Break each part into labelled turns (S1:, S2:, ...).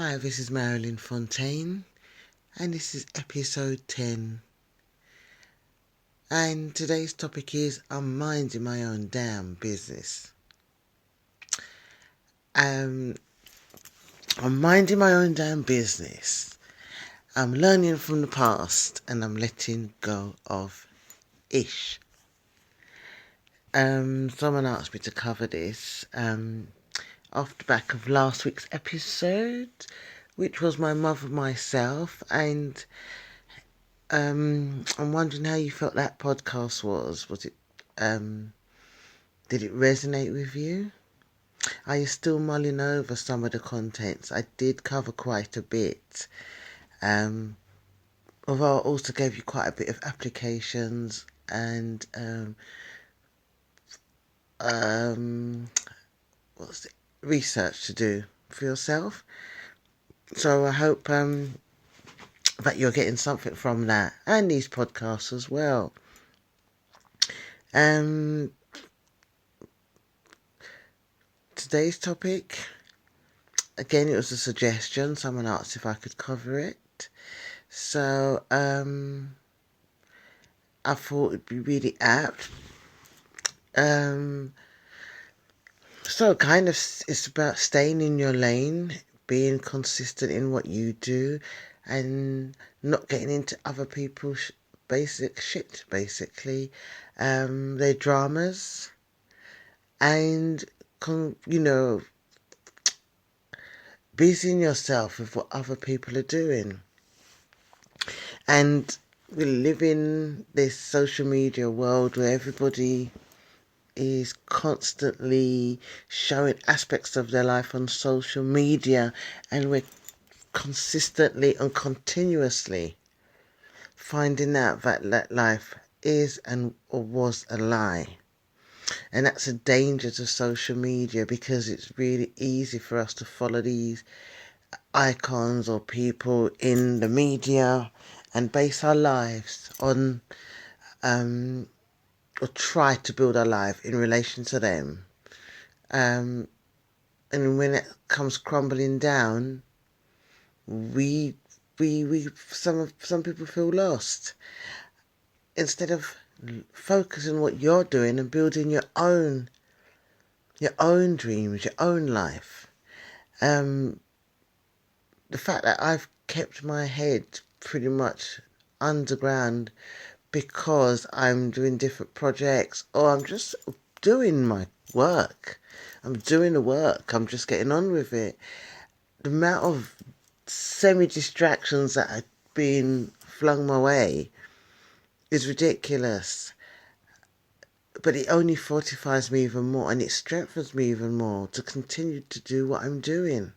S1: Hi, this is Mjfontaine, and this is episode 10. And today's topic is I'm minding my own damn business. I'm minding my own damn business. I'm learning from the past and I'm letting go of ish. Someone asked me to cover this off the back of last week's episode, which was my mother, myself, and I'm wondering how you felt that podcast was. Was it, did it resonate with you? Are you still mulling over some of the contents? I did cover quite a bit. Although I also gave you quite a bit of applications and research to do for yourself. So I hope that you're getting something from that and these podcasts as well. Today's topic, again, it was a suggestion. Someone asked if I could cover it. So I thought it'd be really apt. So kind of it's about staying in your lane, being consistent in what you do, and not getting into other people's basic shit, basically. Their dramas, and busying yourself with what other people are doing. And we live in this social media world where everybody is constantly showing aspects of their life on social media, and we're consistently and continuously finding out that life is or was a lie. And that's a danger to social media, because it's really easy for us to follow these icons or people in the media and base our lives on or try to build our life in relation to them. And when it comes crumbling down, some people feel lost. Instead of focusing on what you're doing and building your own dreams, your own life. The fact that I've kept my head pretty much underground because I'm doing different projects, or I'm just doing my work. I'm doing the work. I'm just getting on with it. The amount of semi-distractions that are being flung my way is ridiculous. But it only fortifies me even more, and it strengthens me even more to continue to do what I'm doing.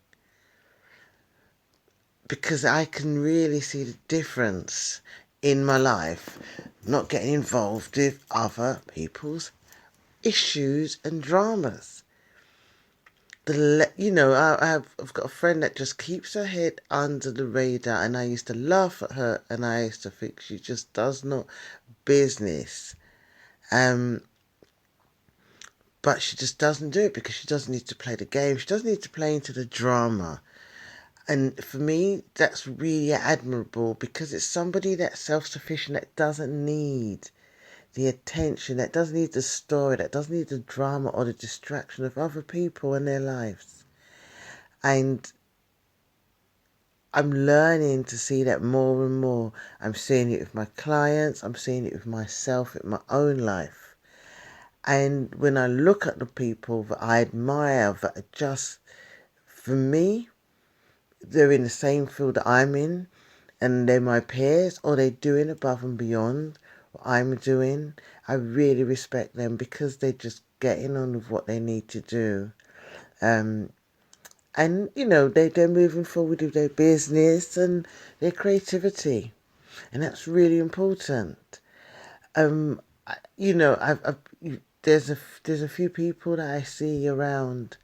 S1: Because I can really see the difference in my life, not getting involved with other people's issues and dramas. I've got a friend that just keeps her head under the radar, and I used to laugh at her, and I used to think she just does not business. But she just doesn't do it because she doesn't need to play the game. She doesn't need to play into the drama. And for me, that's really admirable, because it's somebody that's self-sufficient, that doesn't need the attention, that doesn't need the story, that doesn't need the drama or the distraction of other people in their lives. And I'm learning to see that more and more. I'm seeing it with my clients. I'm seeing it with myself, in my own life. And when I look at the people that I admire, that are just, for me, they're in the same field that I'm in, and they're my peers, or they're doing above and beyond what I'm doing, I really respect them, because they're just getting on with what they need to do. And they're moving forward with their business and their creativity, and that's really important. There's a few people that I see around,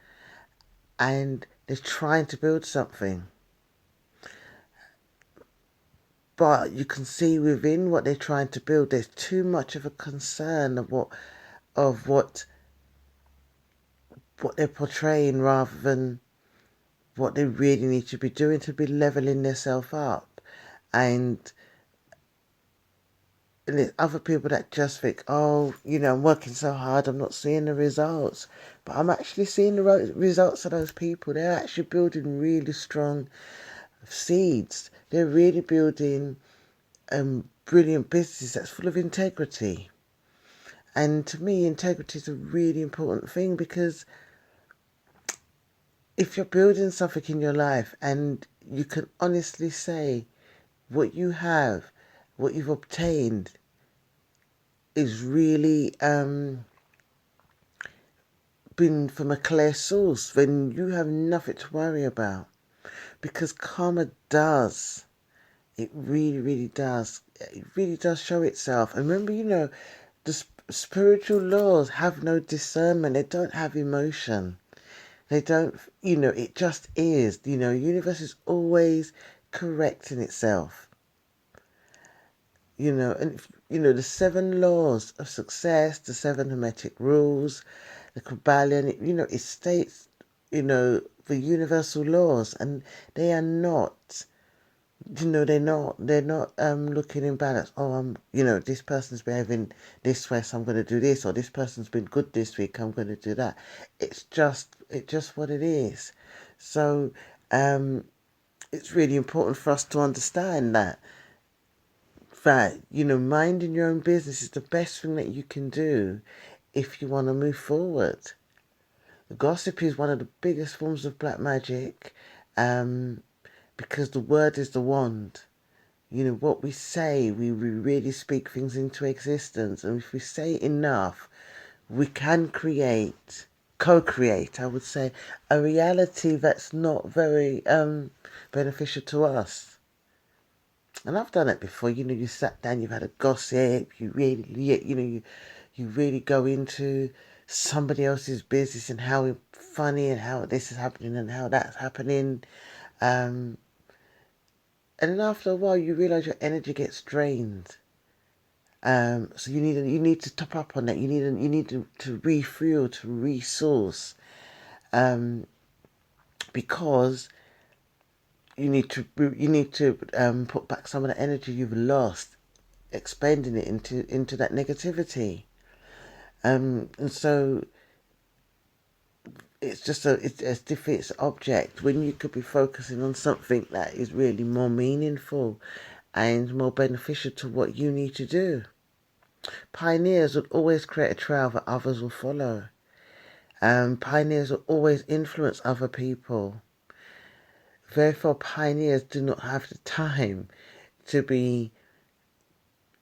S1: and they're trying to build something, but you can see within what they're trying to build, there's too much of a concern of what they're portraying, rather than what they really need to be doing to be leveling themselves up. And there's other people that just think, oh, I'm working so hard, I'm not seeing the results. But I'm actually seeing the results of those people. They're actually building really strong seeds. They're really building brilliant businesses that's full of integrity. And to me, integrity is a really important thing, because if you're building something in your life and you can honestly say what you have, what you've obtained, is really been from a clear source, then you have nothing to worry about. Because karma does. It really, really does. It really does show itself. And remember, the spiritual laws have no discernment. They don't have emotion. They don't, it just is. The universe is always correcting itself. And the 7 laws of success, the 7 Hermetic rules, the Kabbalion, it states, the universal laws, and they are not, they're not looking in balance. Oh, this person's behaving this way, so I'm going to do this, or this person's been good this week, I'm going to do that. It's just what it is. So, it's really important for us to understand that, minding your own business is the best thing that you can do if you want to move forward. Gossip is one of the biggest forms of black magic, because the word is the wand. What we say, we really speak things into existence. And if we say enough, we can co-create, I would say, a reality that's not very beneficial to us. And I've done it before. You sat down, you've had a gossip, you really, you really go into somebody else's business and how funny and how this is happening and how that's happening. And then after a while, you realise your energy gets drained. So you need to top up on that. You need to refuel, to resource, because you need to put back some of the energy you've lost, expending it into that negativity. And so it's just it defeats object when you could be focusing on something that is really more meaningful and more beneficial to what you need to do. Pioneers would always create a trail that others will follow. Pioneers will always influence other people. Therefore, pioneers do not have the time to be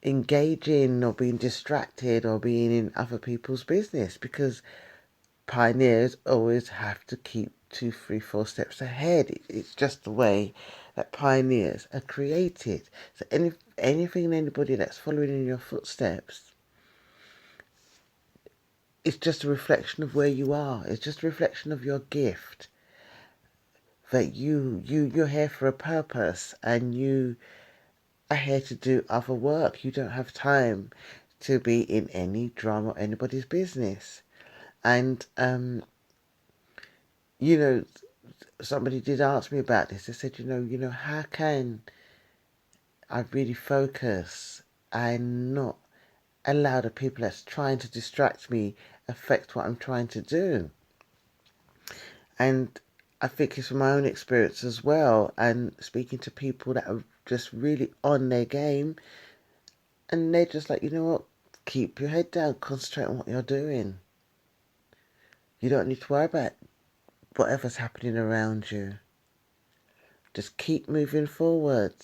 S1: engaging or being distracted or being in other people's business, because pioneers always have to keep 2, 3, 4 steps ahead. It's just the way that pioneers are created. So anything and anybody that's following in your footsteps, it's just a reflection of where you are. It's just a reflection of your gift. That you're here for a purpose, and you are here to do other work. You don't have time to be in any drama or anybody's business. And somebody did ask me about this. They said, how can I really focus and not allow the people that's trying to distract me affect what I'm trying to do? And I think it's from my own experience as well, and speaking to people that are just really on their game, and they're just like, you know what, keep your head down, concentrate on what you're doing. You don't need to worry about whatever's happening around you. Just keep moving forward.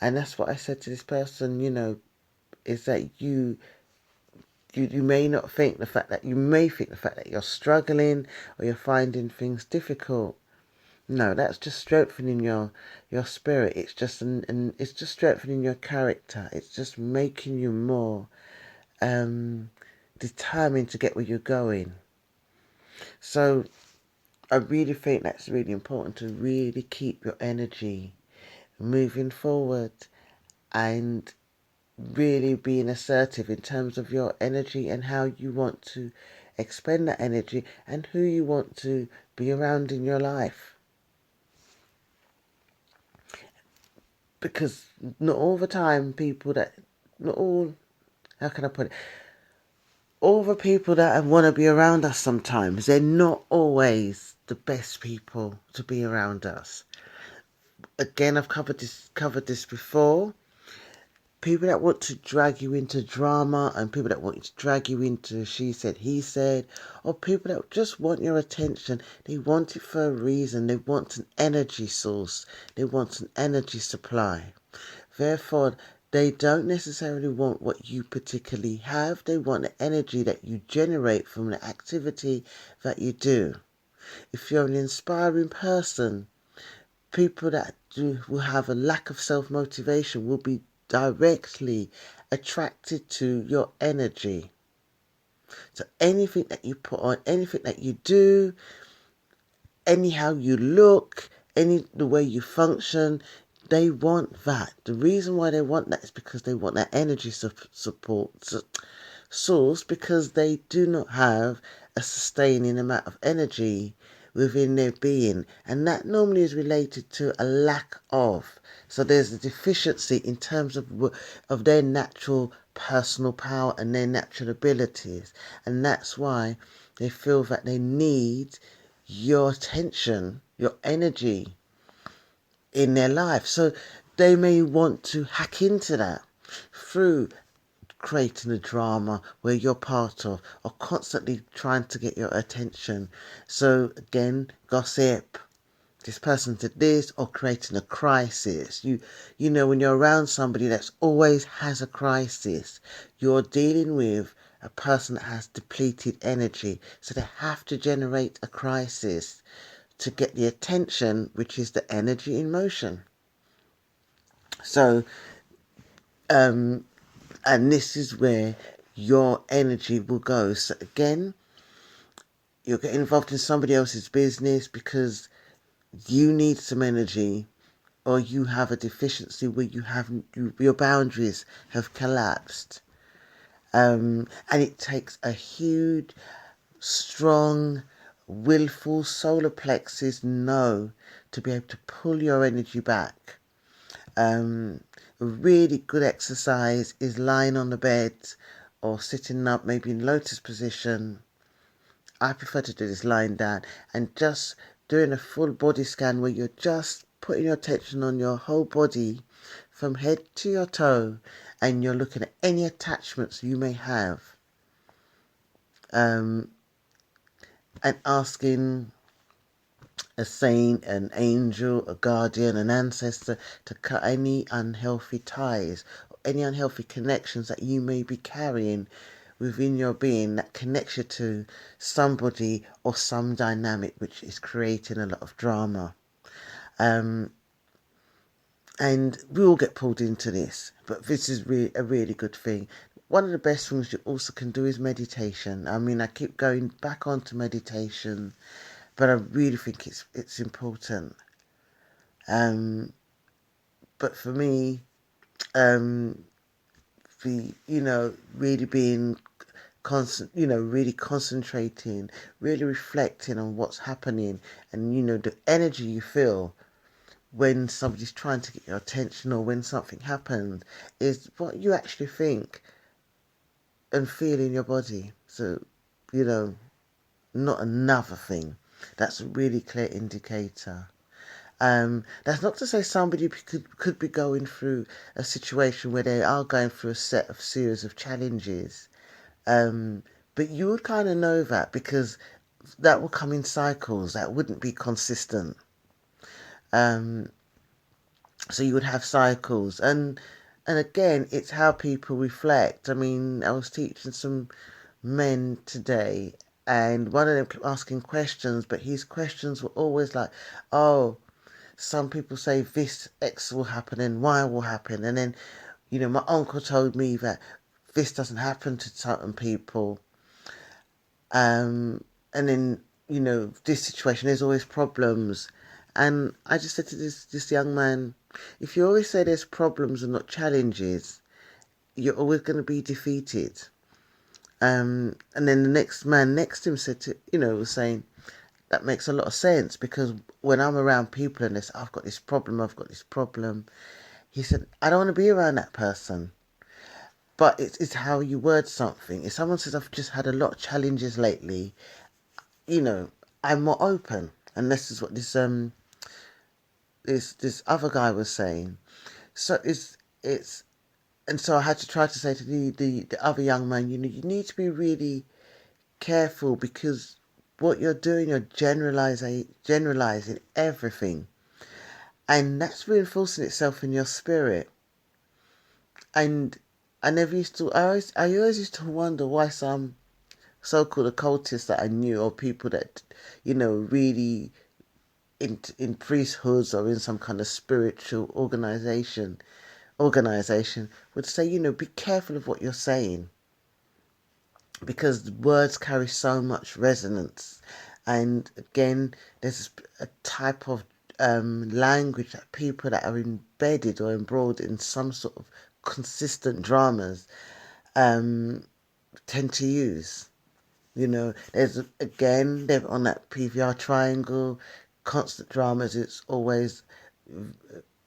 S1: And that's what I said to this person, is that you may not think the fact that you're struggling or you're finding things difficult. No, that's just strengthening your spirit. It's just it's just strengthening your character. It's just making you more determined to get where you're going. So I really think that's really important, to really keep your energy moving forward and really being assertive in terms of your energy and how you want to expend that energy and who you want to be around in your life. because not all the time not all, how can I put it? All the people that want to be around us sometimes, they're not always the best people to be around us. Again, I've covered this before. People that want to drag you into drama, and people that want to drag you into she said, he said, or people that just want your attention. They want it for a reason. They want an energy source. They want an energy supply. Therefore, they don't necessarily want what you particularly have. They want the energy that you generate from the activity that you do. If you're an inspiring person, people that will have a lack of self-motivation will be directly attracted to your energy. So anything that you put on, anything that you do, anyhow you look, the way you function, they want that. The reason why they want that is because they want that energy support source, because they do not have a sustaining amount of energy within their being, and that normally is related to a lack of. So there's a deficiency in terms of their natural personal power and their natural abilities, and that's why they feel that they need your attention, your energy in their life. So they may want to hack into that through creating a drama where you're part of, or constantly trying to get your attention. So again, gossip, this person did this, or creating a crisis. You know, when you're around somebody that's always has a crisis, you're dealing with a person that has depleted energy, so they have to generate a crisis to get the attention, which is the energy in motion. So and this is where your energy will go. So again, you'll get involved in somebody else's business because you need some energy, or you have a deficiency where your boundaries have collapsed. And it takes a huge, strong, willful solar plexus no to be able to pull your energy back. A really good exercise is lying on the bed or sitting up, maybe in lotus position. I prefer to do this lying down and just doing a full body scan where you're just putting your attention on your whole body from head to your toe, and you're looking at any attachments you may have, and asking a saint, an angel, a guardian, an ancestor to cut any unhealthy ties, or any unhealthy connections that you may be carrying within your being that connects you to somebody or some dynamic which is creating a lot of drama. And we all get pulled into this, but this is a really good thing. One of the best things you also can do is meditation. I mean, I keep going back onto meditation, but I really think it's important. But for me, really being really concentrating, really reflecting on what's happening, and the energy you feel when somebody's trying to get your attention, or when something happens, is what you actually think and feel in your body. So, not another thing. That's a really clear indicator. That's not to say somebody could be going through a situation where they are going through a series of challenges. But you would kind of know that, because that will come in cycles. That wouldn't be consistent. So you would have cycles, and again, it's how people reflect. I mean, I was teaching some men today, and one of them kept asking questions, but his questions were always like, "Oh, some people say this X will happen and Y will happen," and then, my uncle told me that this doesn't happen to certain people, and then this situation, there's always problems. And I just said to this young man, if you always say there's problems and not challenges, you're always going to be defeated. And then the next man next to him was saying, that makes a lot of sense, because when I'm around people and they say, I've got this problem, He said, I don't want to be around that person. But it's how you word something. If someone says, I've just had a lot of challenges lately, I'm more open. And this is what this other guy was saying. So it's and so I had to try to say to the other young man, you need to be really careful, because what you're doing, you're generalizing everything, and that's reinforcing itself in your spirit. And I always used to wonder why some so-called occultists that I knew, or people that really in priesthoods or in some kind of spiritual organization would say, be careful of what you're saying, because words carry so much resonance. And again, there's a type of language that people that are embedded or embroiled in some sort of consistent dramas tend to use. There's again, they're on that PVR triangle, constant dramas. It's always,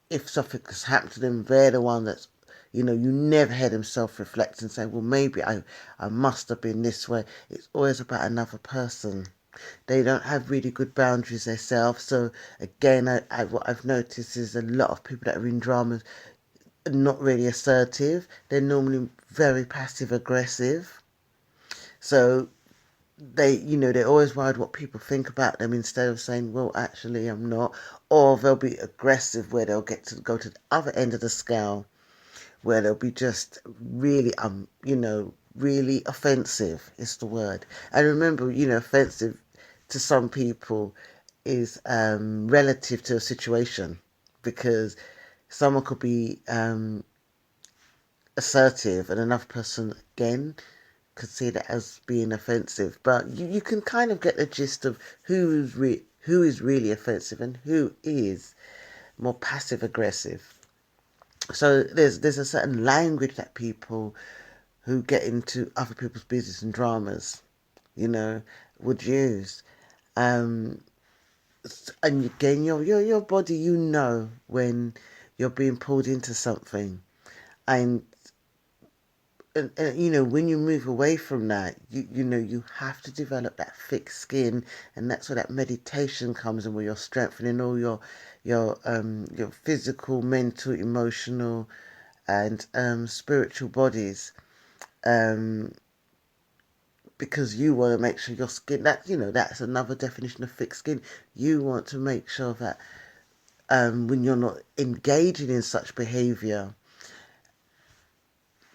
S1: if something has happened to them, they're the one that's, you never hear them self-reflect and say, well, maybe I must have been this way. It's always about another person. They don't have really good boundaries themselves. So again, what I've noticed is a lot of people that are in dramas are not really assertive. They're normally very passive aggressive. So they're always worried what people think about them, instead of saying, well, actually, I'm not. Or they'll be aggressive, where they'll get to go to the other end of the scale, where they'll be just really, really offensive is the word. And remember, offensive to some people is relative to a situation, because someone could be assertive and another person, again, could see that as being offensive. But you can kind of get the gist of who is really offensive and who is more passive aggressive. So there's a certain language that people who get into other people's business and dramas, would use. And again, your body, when you're being pulled into something, and when you move away from that, you have to develop that thick skin, and that's where that meditation comes in, where you're strengthening all your physical, mental, emotional, and spiritual bodies, because you want to make sure your skin, that's another definition of thick skin. You want to make sure that when you're not engaging in such behavior,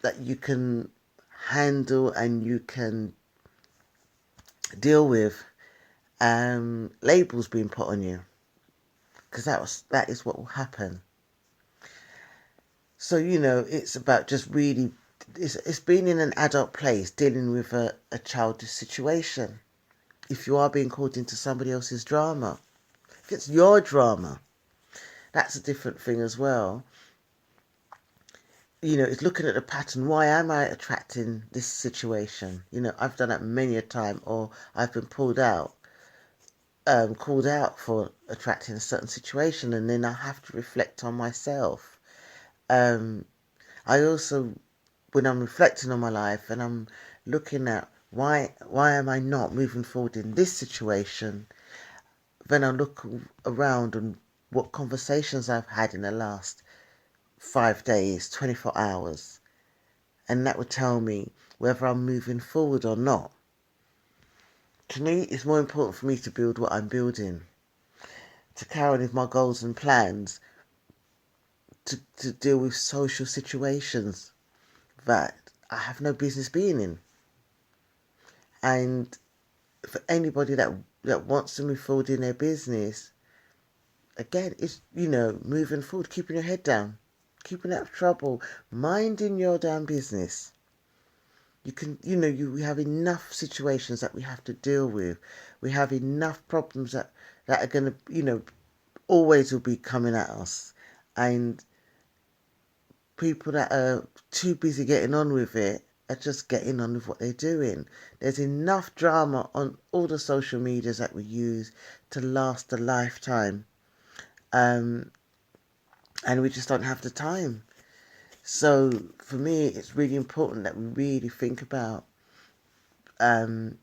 S1: that you can handle and you can deal with labels being put on you, because that is what will happen. So it's about just really, it's being in an adult place, dealing with a childish situation. If you are being called into somebody else's drama, if it's your drama, that's a different thing as well. It's looking at the pattern. Why am I attracting this situation? I've done that many a time, or I've been called out for attracting a certain situation, and then I have to reflect on myself. I also, when I'm reflecting on my life and I'm looking at why am I not moving forward in this situation, then I look around and what conversations I've had in the last 5 days, 24 hours, and that would tell me whether I'm moving forward or not. To me, it's more important for me to build what I'm building, to carry on with my goals and plans, to deal with social situations that I have no business being in. And for anybody that wants to move forward in their business, again, it's, moving forward, keeping your head down, keeping out of trouble, minding your damn business. You can, we have enough situations that we have to deal with. We have enough problems that are going to, always will be coming at us. And people that are too busy getting on with it are just getting on with what they're doing. There's enough drama on all the social medias that we use to last a lifetime. and we just don't have the time. So for me, it's really important that we really think about, and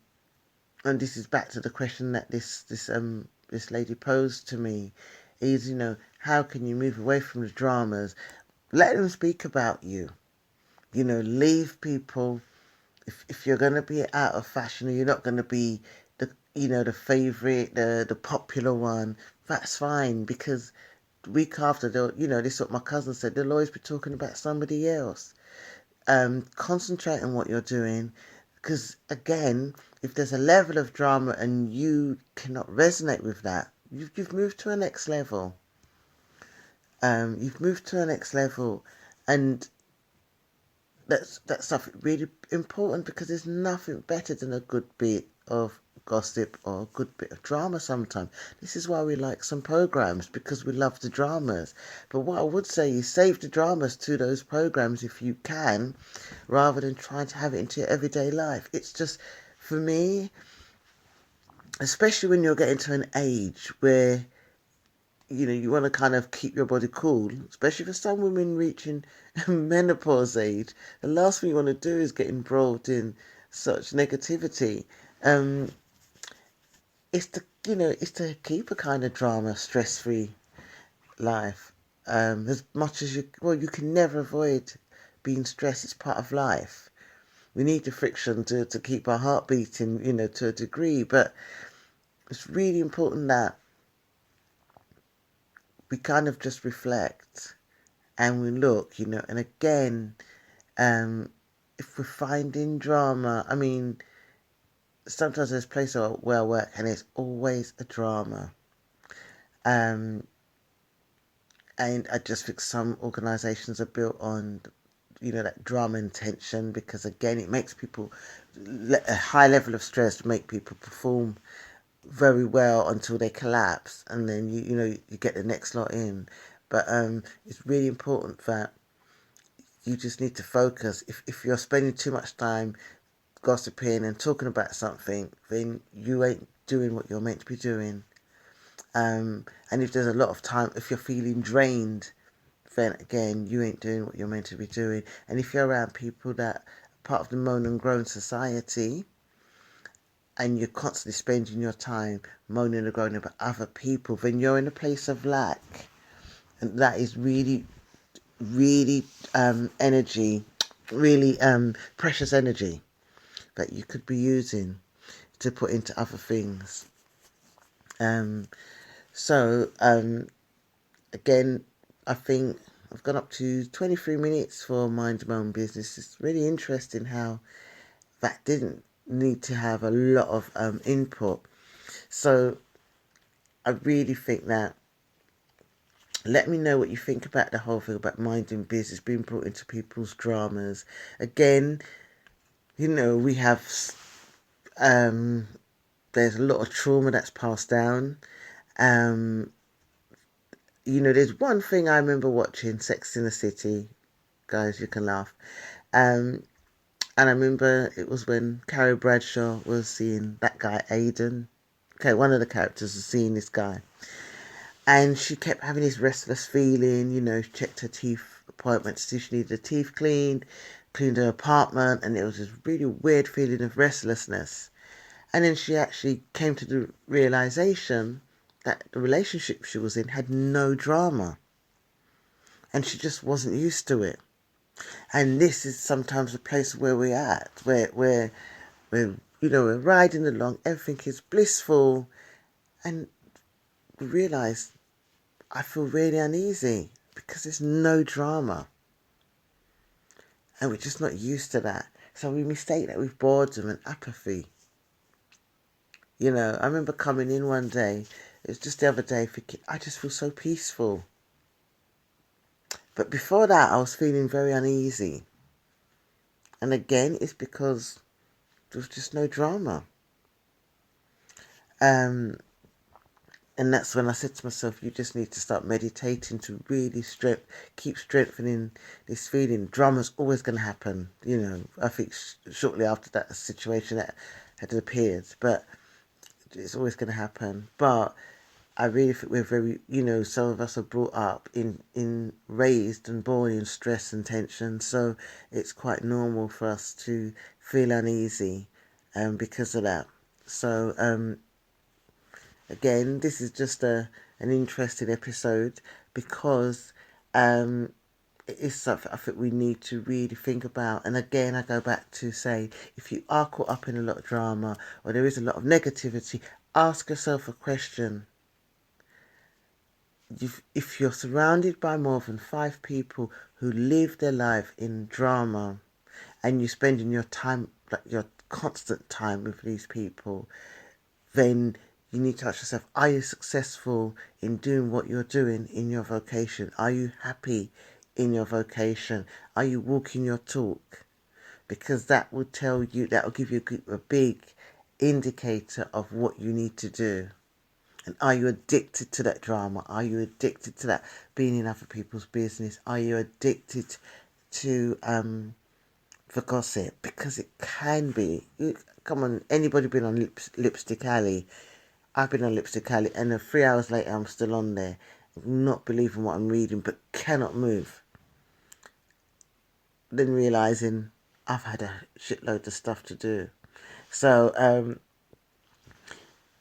S1: this is back to the question that this lady posed to me, is, how can you move away from the dramas? Let them speak about you. Leave people. If you're going to be out of fashion, or you're not going to be the favorite, the popular one, that's fine, because week after, this is what my cousin said, they'll always be talking about somebody else. Concentrate on what you're doing, because again, if there's a level of drama and you cannot resonate with that, you've moved to a next level. You've moved to a next level, and that's something really important, because there's nothing better than a good bit of gossip or a good bit of drama sometimes. This is why we like some programs, because we love the dramas. But what I would say is save the dramas to those programs if you can, rather than trying to have it into your everyday life. It's just, for me, especially when you're getting to an age where you want to kind of keep your body cool, especially for some women reaching menopause age. The last thing you want to do is get embroiled in such negativity. It's to keep a kind of drama, stress-free life. As much as you can never avoid being stressed. It's part of life. We need the friction to keep our heart beating, to a degree. But it's really important that we kind of just reflect and we look, and again, if we're finding drama, sometimes there's places where I work and it's always a drama. And I just think some organisations are built on, that drama and tension, because again, it makes people, a high level of stress make people perform very well until they collapse, and then you get the next lot in. But it's really important that you just need to focus. If you're spending too much time gossiping and talking about something, then you ain't doing what you're meant to be doing. And if there's a lot of time, if you're feeling drained, then again, you ain't doing what you're meant to be doing. And if you're around people that are part of the moan and groan society, and you're constantly spending your time moaning and groaning about other people, then you're in a place of lack. And that is really, really energy, really precious energy that you could be using to put into other things. So again, I think I've gone up to 23 minutes for Mind My Own Business. It's really interesting how that didn't need to have a lot of input. So I really think that, let me know what you think about the whole thing about minding business being brought into people's dramas. Again, we have there's a lot of trauma that's passed down. There's one thing I remember watching, Sex in the City. Guys, you can laugh. And I remember it was when Carrie Bradshaw was seeing that guy, Aidan. Okay, one of the characters was seeing this guy. And she kept having this restless feeling, she checked her teeth appointment to see if she needed her teeth cleaned her apartment, and it was this really weird feeling of restlessness. And then she actually came to the realization that the relationship she was in had no drama. And she just wasn't used to it. And this is sometimes the place where we're at, where we're riding along, everything is blissful, and we realise I feel really uneasy because there's no drama. And we're just not used to that. So we mistake that with boredom and apathy. I remember coming in one day, it was just the other day, thinking, I just feel so peaceful. But before that, I was feeling very uneasy. And again, it's because there was just no drama. And that's when I said to myself, you just need to start meditating to really keep strengthening this feeling. Drama's always going to happen. I think shortly after that situation that had appeared. But it's always going to happen. But I really think we're very, some of us are brought up raised and born in stress and tension, so it's quite normal for us to feel uneasy because of that. So, again, this is just an interesting episode because it is something I think we need to really think about. And again, I go back to say, if you are caught up in a lot of drama or there is a lot of negativity, ask yourself a question. If you're surrounded by more than 5 people who live their life in drama and you're spending your time, like your constant time with these people, then you need to ask yourself, are you successful in doing what you're doing in your vocation? Are you happy in your vocation? Are you walking your talk? Because that will give you a big indicator of what you need to do. And are you addicted to that drama? Are you addicted to that being in other people's business? Are you addicted to the gossip? Because it can be. Come on, anybody been on Lipstick Alley? I've been on Lipstick Alley, and 3 hours later I'm still on there, not believing what I'm reading, but cannot move. Then realising I've had a shitload of stuff to do. So,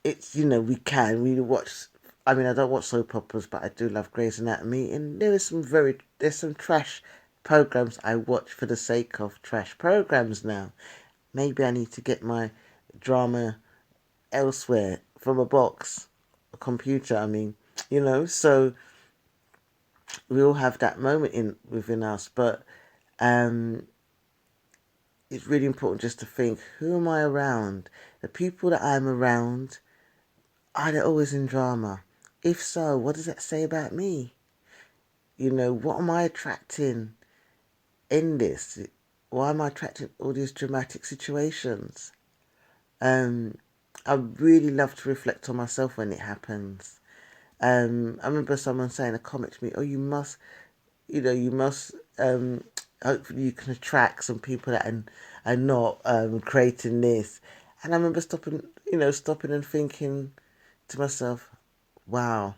S1: it's, we watch, I mean, I don't watch soap operas, but I do love Grey's Anatomy, and there's some trash programs I watch for the sake of trash programs now. Maybe I need to get my drama elsewhere from a computer, so we all have that moment within us, but it's really important just to think, who am I around? The people that I'm around, are they always in drama? If so, what does that say about me? What am I attracting in this? Why am I attracting all these dramatic situations? I really love to reflect on myself when it happens. I remember someone saying a comment to me, oh, you must, hopefully you can attract some people that are not creating this. And I remember stopping and thinking to myself, wow,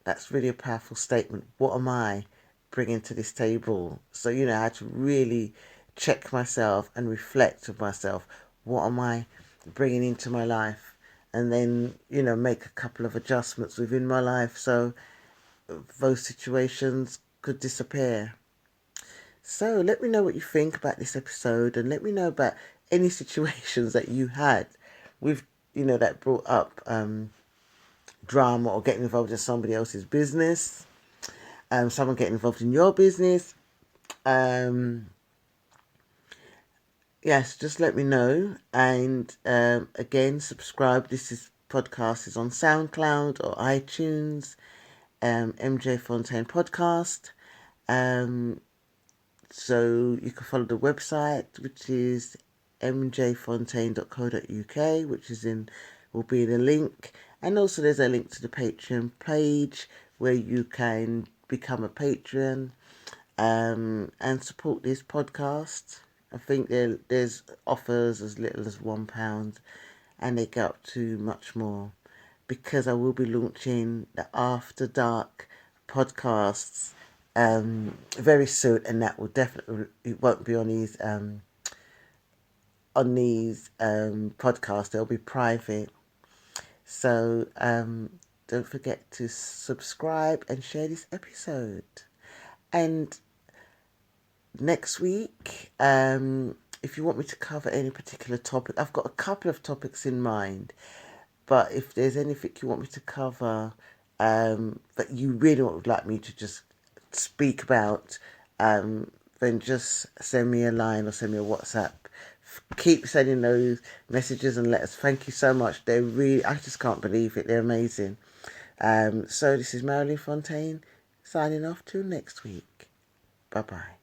S1: that's really a powerful statement. What am I bringing to this table? So, I had to really check myself and reflect of myself. What am I bringing into my life? And then, make a couple of adjustments within my life so those situations could disappear. So let me know what you think about this episode, and let me know about any situations that you had with, that brought up drama or getting involved in somebody else's business, someone getting involved in your business. Yes, just let me know. And again, subscribe. This podcast is on SoundCloud or iTunes, Mjfontaine Podcast. So you can follow the website, which is mjfontaine.co.uk, which will be in a link. And also there's a link to the Patreon page where you can become a patron and support this podcast. I think there's offers as little as £1, and they go up to much more, because I will be launching the After Dark podcasts very soon, and that will definitely, it won't be on these podcasts. They'll be private. So don't forget to subscribe and share this episode. And next week, if you want me to cover any particular topic, I've got a couple of topics in mind, but if there's anything you want me to cover that you really would like me to just speak about, then just send me a line or send me a WhatsApp. Keep sending those messages and letters. Thank you so much. They're really, I just can't believe it. They're amazing. So this is Mjfontaine signing off till next week. Bye-bye.